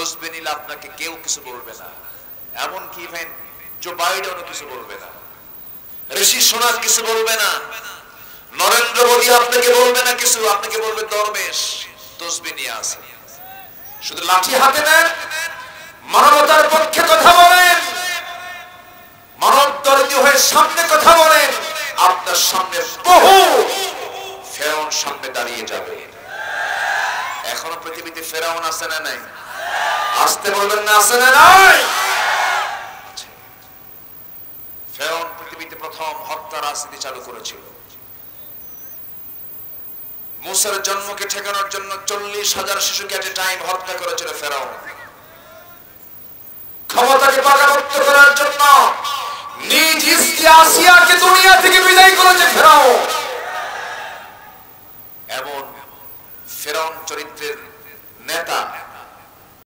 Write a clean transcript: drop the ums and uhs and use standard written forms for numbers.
তসবিহ নিলে আপনাকে কেউ কিছু বলবে না, এমনকি ইভেন জো বাইডেনও কিছু বলবে না, ঋষি সোনাক কিছু বলবে না, নরেন্দ্র মোদী আপনাকে বলবে না কিছু, আপনাকে বলবে দরবেশ তসবিহ নিয়ে আসে। শুধু লাঠি হাতে নেন, মানবতার পক্ষে কথা বলেন, মানবদর্দী হয়ে সামনে কথা বলেন, আপনার সামনে বহু ফেরাউন সামনে দাঁড়িয়ে যাবে। এখনো পৃথিবীতে ফেরাউন আছে না নাই? আসতে বলবেন না, আছে না নাই? ফেরাউন পৃথিবীতে প্রথম হত্যা রাজনীতি চালু করেছিল। মুসার জন্মকে ঠেকানোর জন্য 40,000 শিশুকে এট এ টাইম হত্যা করেছিল ফেরাউন।